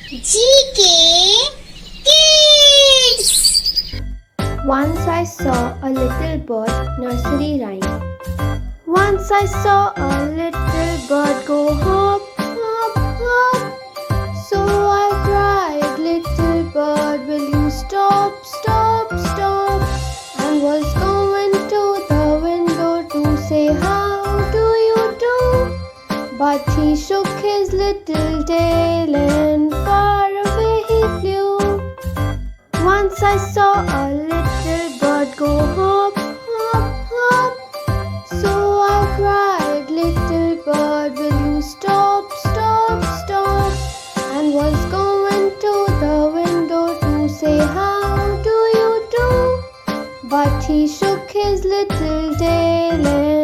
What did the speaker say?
GK Kids. Once I saw a little bird. Nursery rhyme. Once I saw a little bird go hop, hop, hop. So I cried, little bird, will you stop, stop, stop? And was going to the window to say, how do you do? But he shook his little tail and far away he flew. Once I saw a little bird go hop, hop, hop. So I cried, little bird, will you stop, stop, stop? And was going to the window to say, how do you do? But he shook his little tail and